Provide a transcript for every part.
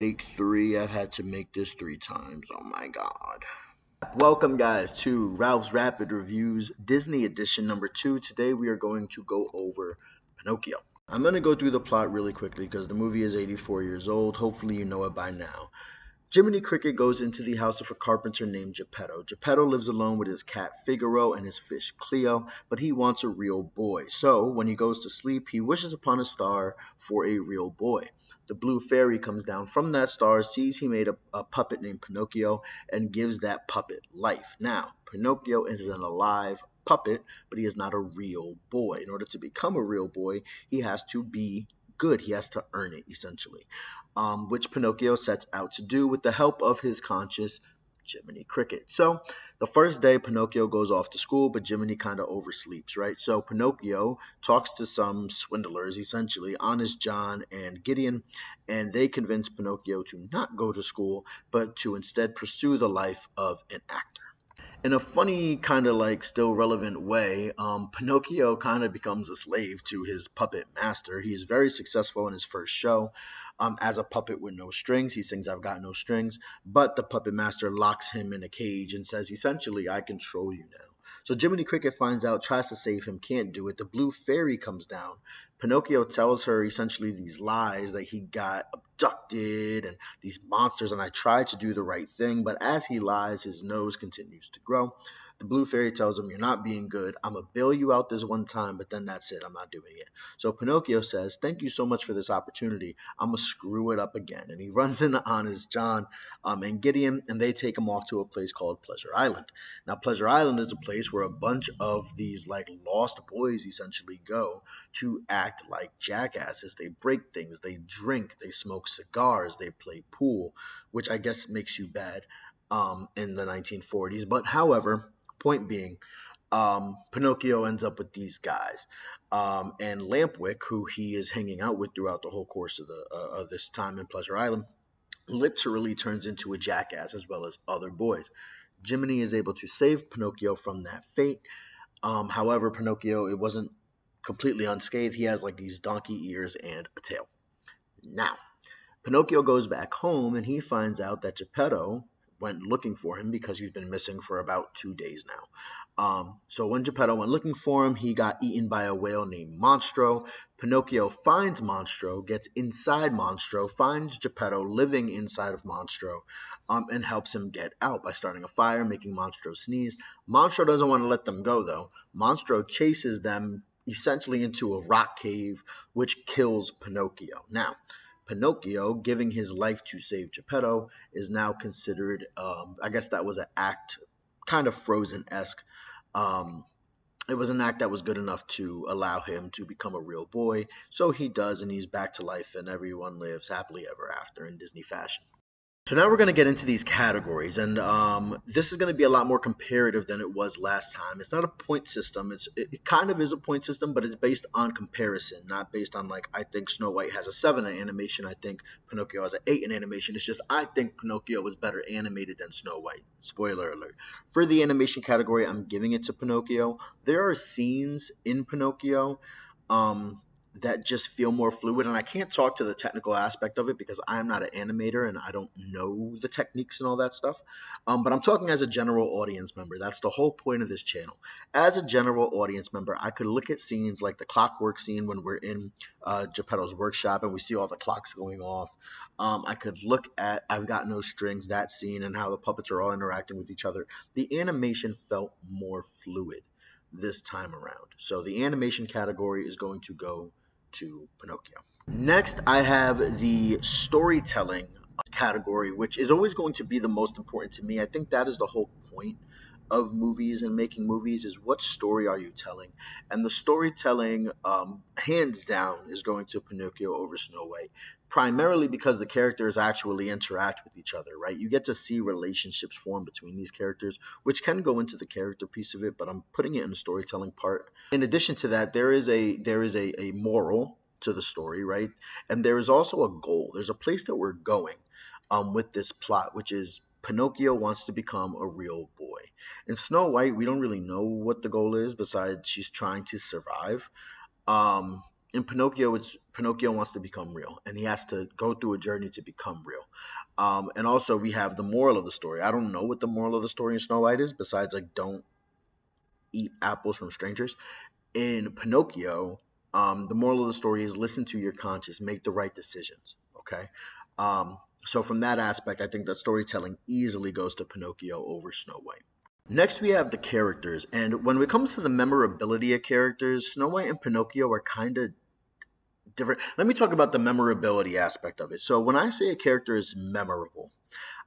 Take three. I've had to make this three times. Oh my god. Welcome, guys, to Ralph's Rapid Reviews Disney Edition number two. Today we are going to go over Pinocchio. I'm going to go through the plot really quickly because the movie is 84 years old. Hopefully, you know it by now. Jiminy Cricket goes into the house of a carpenter named Geppetto. Geppetto lives alone with his cat Figaro and his fish Cleo, but he wants a real boy. So, when he goes to sleep, he wishes upon a star for a real boy. The blue fairy comes down from that star, sees he made a puppet named Pinocchio, and gives that puppet life. Now, Pinocchio is an alive puppet, but he is not a real boy. In order to become a real boy, he has to be good. He has to earn it, essentially, which Pinocchio sets out to do with the help of his conscious Jiminy Cricket. So the first day, Pinocchio goes off to school, but Jiminy kind of oversleeps, right? So Pinocchio talks to some swindlers, essentially, Honest John and Gideon, and they convince Pinocchio to not go to school, but to instead pursue the life of an actor. In a funny, kind of like still relevant way, Pinocchio kind of becomes a slave to his puppet master. He's very successful in his first show as a puppet with no strings. He sings, "I've got no strings," but the puppet master locks him in a cage and says, essentially, "I control you now." So Jiminy Cricket finds out, tries to save him, can't do it. The blue fairy comes down. Pinocchio tells her essentially these lies that he got abducted and these monsters, and I tried to do the right thing, but as he lies, his nose continues to grow. The blue fairy tells him, "You're not being good. I'm going to bail you out this one time, but then that's it. I'm not doing it." So Pinocchio says, "Thank you so much for this opportunity. I'm going to screw it up again." And he runs into Honest John and Gideon, and they take him off to a place called Pleasure Island. Now, Pleasure Island is a place where a bunch of these like lost boys essentially go to act like jackasses. They break things, they drink, they smoke cigars, they play pool, which I guess makes you bad in the 1940s. But however, point being, Pinocchio ends up with these guys, and Lampwick, who he is hanging out with throughout the whole course of the of this time in Pleasure Island, literally turns into a jackass as well as other boys. Jiminy is able to save Pinocchio from that fate. However, Pinocchio, it wasn't completely unscathed. He has like these donkey ears and a tail. Now, Pinocchio goes back home and he finds out that Geppetto went looking for him because he's been missing for about 2 days now. So when Geppetto went looking for him, he got eaten by a whale named Monstro. Pinocchio finds Monstro, gets inside Monstro, finds Geppetto living inside of Monstro, and helps him get out by starting a fire, making Monstro sneeze. Monstro doesn't want to let them go, though. Monstro chases them essentially into a rock cave, which kills Pinocchio. Now, Pinocchio, giving his life to save Geppetto, is now considered, I guess that was an act kind of Frozen esque. Um, it was an act that was good enough to allow him to become a real boy. So he does, and he's back to life, and everyone lives happily ever after in Disney fashion. So now we're going to get into these categories, and this is going to be a lot more comparative than it was last time. It's not a point system. It kind of is a point system, but it's based on comparison, not based on like I think Snow White has a 7 in animation. I think Pinocchio has an 8 in animation. It's just I think Pinocchio was better animated than Snow White. Spoiler alert. For the animation category, I'm giving it to Pinocchio. There are scenes in Pinocchio. That just feel more fluid. And I can't talk to the technical aspect of it because I am not an animator and I don't know the techniques and all that stuff. But I'm talking as a general audience member. That's the whole point of this channel. As a general audience member, I could look at scenes like the clockwork scene when we're in Geppetto's workshop and we see all the clocks going off. I could look at I've Got No Strings, that scene, and how the puppets are all interacting with each other. The animation felt more fluid this time around. So the animation category is going to go to Pinocchio. Next, I have the storytelling category, which is always going to be the most important to me. I think that is the whole point of movies and making movies is what story are you telling? And the storytelling, hands down, is going to Pinocchio over Snow White, primarily because the characters actually interact with each other, right? You get to see relationships form between these characters, which can go into the character piece of it, but I'm putting it in the storytelling part. In addition to that, there is a moral to the story, right? And there is also a goal. There's a place that we're going with this plot, which is Pinocchio wants to become a real boy. In Snow White, we don't really know what the goal is besides she's trying to survive. Um, In Pinocchio, it's Pinocchio wants to become real, and he has to go through a journey to become real. And also, we have the moral of the story. I don't know what the moral of the story in Snow White is, besides like don't eat apples from strangers. In Pinocchio, the moral of the story is listen to your conscience, make the right decisions. Okay. So from that aspect, I think that storytelling easily goes to Pinocchio over Snow White. Next, we have the characters, and when it comes to the memorability of characters, Snow White and Pinocchio are kind of different. Let me talk about the memorability aspect of it. So when I say a character is memorable,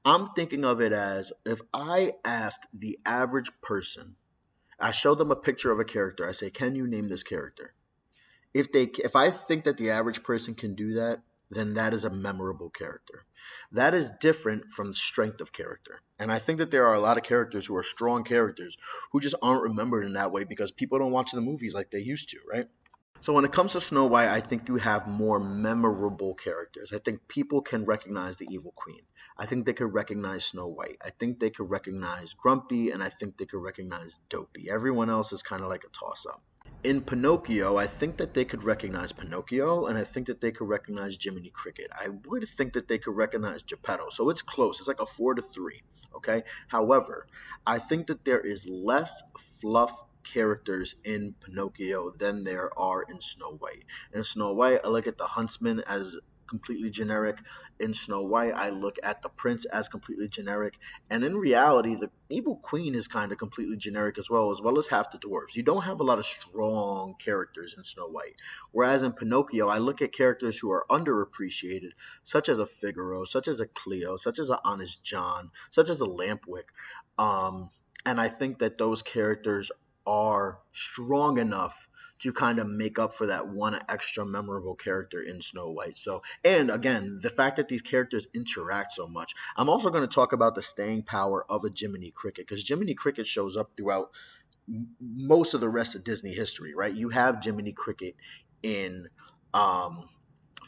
I'm thinking of it as if I asked the average person, I show them a picture of a character, I say, "Can you name this character?" If I think that the average person can do that, then that is a memorable character. That is different from the strength of character. And I think that there are a lot of characters who are strong characters who just aren't remembered in that way because people don't watch the movies like they used to, right? So when it comes to Snow White, I think you have more memorable characters. I think people can recognize the evil queen. I think they could recognize Snow White. I think they could recognize Grumpy, and I think they could recognize Dopey. Everyone else is kind of like a toss up. In Pinocchio, I think that they could recognize Pinocchio, and I think that they could recognize Jiminy Cricket. I would think that they could recognize Geppetto. So it's close. It's like a 4-3. Okay. However, I think that there is less fluff characters in Pinocchio than there are in Snow White. In Snow White, I look at the huntsman as completely generic. In Snow White, I look at the prince as completely generic. And in reality, the evil queen is kind of completely generic as well as half the dwarves. You don't have a lot of strong characters in Snow White. Whereas in Pinocchio, I look at characters who are underappreciated, such as a Figaro, such as a Cleo, such as an Honest John, such as a Lampwick. Um, and I think that those characters are strong enough to kind of make up for that one extra memorable character in Snow White. So, and again, the fact that these characters interact so much. I'm also going to talk about the staying power of a Jiminy Cricket because Jiminy Cricket shows up throughout most of the rest of Disney history, right? You have Jiminy Cricket in um,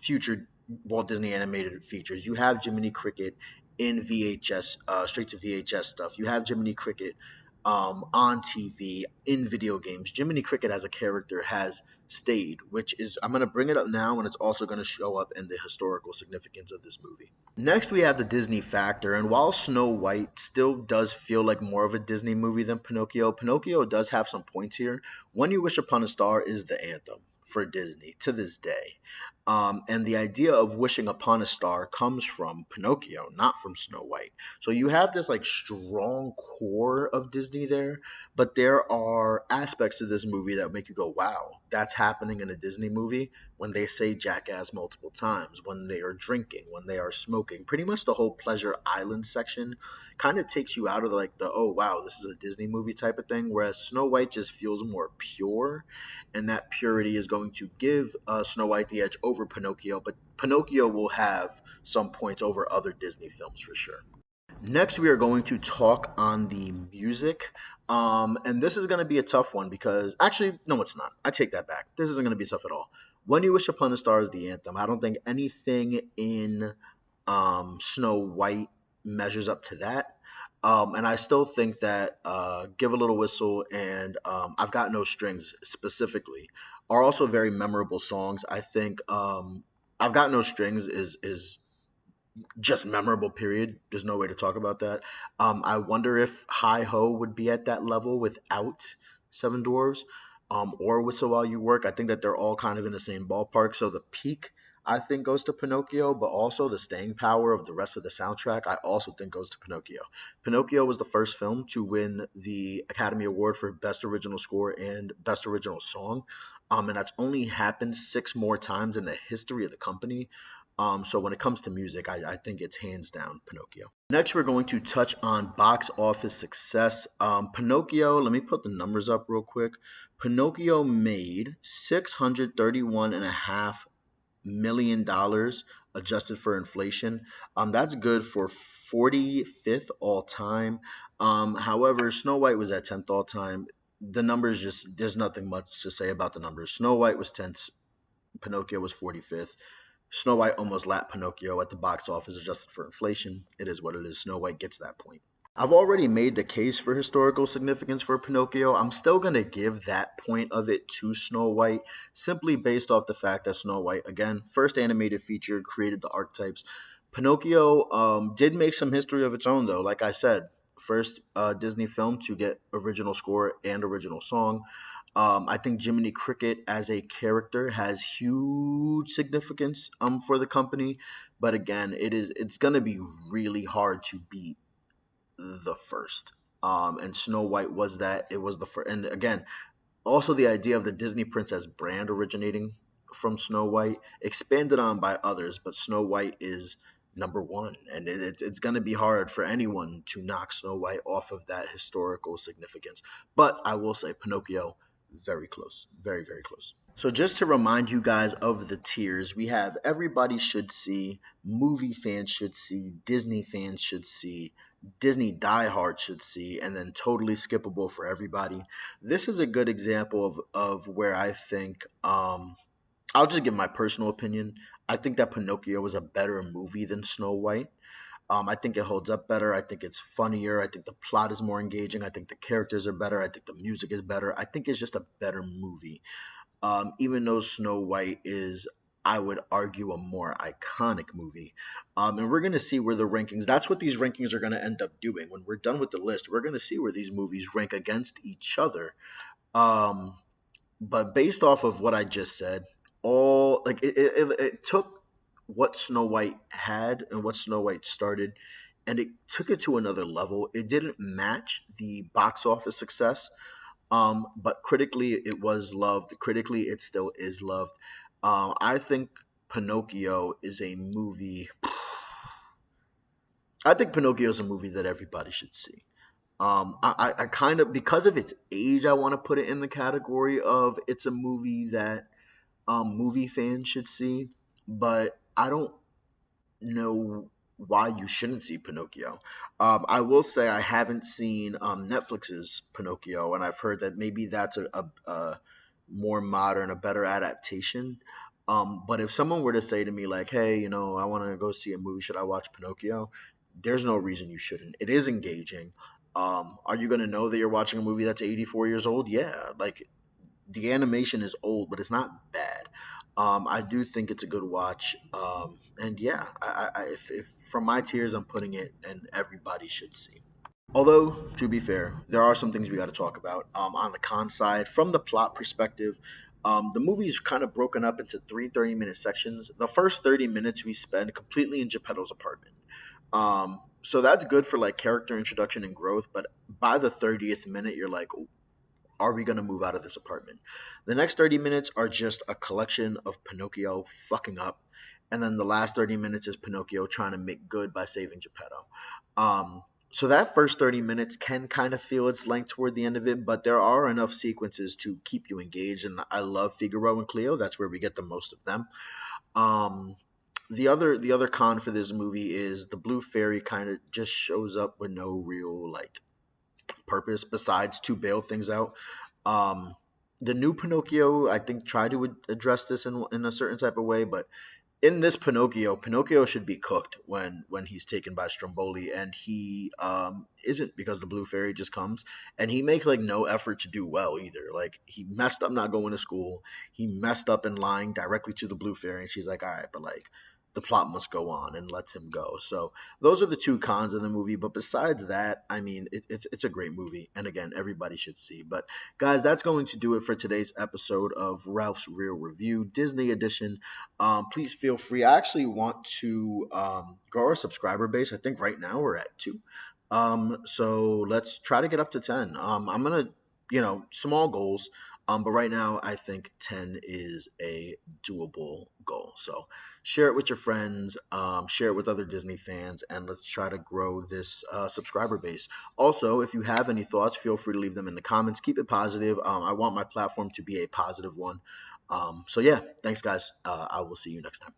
future Walt Disney animated features. You have Jiminy Cricket in VHS, straight to VHS stuff. You have Jiminy Cricket on TV, in video games. Jiminy Cricket as a character has stayed, which is, I'm going to bring it up now, and it's also going to show up in the historical significance of this movie. Next, we have the Disney factor, and while Snow White still does feel like more of a Disney movie than Pinocchio, Pinocchio does have some points here. When You Wish Upon a Star is the anthem for Disney to this day. And the idea of wishing upon a star comes from Pinocchio, not from Snow White. So you have this like strong core of Disney there, but there are aspects of this movie that make you go, wow, that's happening in a Disney movie when they say jackass multiple times, when they are drinking, when they are smoking. Pretty much the whole Pleasure Island section kind of takes you out of like the, oh, wow, this is a Disney movie type of thing, whereas Snow White just feels more pure, and that purity is going to give Snow White the edge over Pinocchio, but Pinocchio will have some points over other Disney films for sure. Next, we are going to talk on the music. And this is going to be a tough one because actually, no, it's not. I take that back. This isn't going to be tough at all. When You Wish Upon a Star is the anthem. I don't think anything in Snow White measures up to that. And I still think that Give a Little Whistle and I've Got No Strings specifically are also very memorable songs. I think I've Got No Strings is just memorable, period. There's no way to talk about that. I wonder if Hi Ho would be at that level without Seven Dwarfs, or Whistle While You Work. I think that they're all kind of in the same ballpark. So the peak, I think, goes to Pinocchio, but also the staying power of the rest of the soundtrack, I also think goes to Pinocchio. Pinocchio was the first film to win the Academy Award for Best Original Score and Best Original Song. And that's only happened six more times in the history of the company. So when it comes to music, I think it's hands down Pinocchio. Next, we're going to touch on box office success. Pinocchio, let me put the numbers up real quick. Pinocchio made $631.5 million adjusted for inflation. That's good for 45th all time. However, Snow White was at 10th all time. The numbers just, there's nothing much to say about the numbers. Snow White was 10th, Pinocchio was 45th. Snow White almost lapped Pinocchio at the box office adjusted for inflation. It is what it is. Snow White gets that point. I've already made the case for historical significance for Pinocchio. I'm still going to give that point of it to Snow White, simply based off the fact that Snow White, again, first animated feature, created the archetypes. Pinocchio did make some history of its own, though. Like I said, first Disney film to get original score and original song. I think Jiminy Cricket as a character has huge significance for the company, but again, it's going to be really hard to beat the first. And Snow White was that. It was the first. And again, also the idea of the Disney princess brand originating from Snow White, expanded on by others, but Snow White is number one. And it's going to be hard for anyone to knock Snow White off of that historical significance. But I will say Pinocchio, very close. Very, very close. So just to remind you guys of the tiers, we have everybody should see, movie fans should see, Disney fans should see, Disney diehard should see, and then totally skippable for everybody. This is a good example of where I think I'll just give my personal opinion. I think that Pinocchio was a better movie than Snow White. I think it holds up better. I think it's funnier. I think the plot is more engaging. I think the characters are better. I think the music is better. I think it's just a better movie. Even though Snow White is, I would argue, a more iconic movie. And we're going to see where the rankings, that's what these rankings are going to end up doing. When we're done with the list, we're going to see where these movies rank against each other. Um, but based off of what I just said, all like it took what Snow White had and what Snow White started, and it took it to another level. It didn't match the box office success, but critically, it was loved. Critically, it still is loved. I think Pinocchio is a movie. I think Pinocchio is a movie that everybody should see. I kind of, because of its age, I want to put it in the category of it's a movie that movie fans should see, but I don't know why you shouldn't see Pinocchio. I will say I haven't seen Netflix's Pinocchio, and I've heard that maybe that's a more modern, a better adaptation. But if someone were to say to me like, "Hey, I want to go see a movie. Should I watch Pinocchio?" There's no reason you shouldn't. It is engaging. Are you going to know that you're watching a movie that's 84 years old? Yeah, like the animation is old, but it's not bad. I do think it's a good watch. And yeah, if from my tiers, I'm putting it, and everybody should see. Although, to be fair, there are some things we got to talk about. On the con side, from the plot perspective, the movie's kind of broken up into three 30-minute sections. The first 30 minutes we spend completely in Geppetto's apartment. So that's good for like character introduction and growth, but by the 30th minute, you're like, are we going to move out of this apartment? The next 30 minutes are just a collection of Pinocchio fucking up. And then the last 30 minutes is Pinocchio trying to make good by saving Geppetto. So that first 30 minutes can kind of feel its length toward the end of it, but there are enough sequences to keep you engaged. And I love Figaro and Cleo. That's where we get the most of them. Um, the other con for this movie is the blue fairy kind of just shows up with no real like purpose besides to bail things out. Um, the new Pinocchio, I think, tried to address this in a certain type of way, but in this Pinocchio should be cooked when he's taken by Stromboli, and he isn't, because the blue fairy just comes and he makes like no effort to do well either. Like he messed up not going to school, he messed up in lying directly to the blue fairy, and she's like, all right, but like the plot must go on, and lets him go. So those are the two cons of the movie. But besides that, I mean, it's a great movie, and again, everybody should see. But guys, that's going to do it for today's episode of Ralph's Real Review Disney Edition. Please feel free. I actually want to grow our subscriber base. I think right now we're at 2. So let's try to get up to 10. I'm gonna, small goals. But right now, I think 10 is a doable goal. So share it with your friends, share it with other Disney fans, and let's try to grow this subscriber base. Also, if you have any thoughts, feel free to leave them in the comments. Keep it positive. I want my platform to be a positive one. So yeah, thanks, guys. I will see you next time.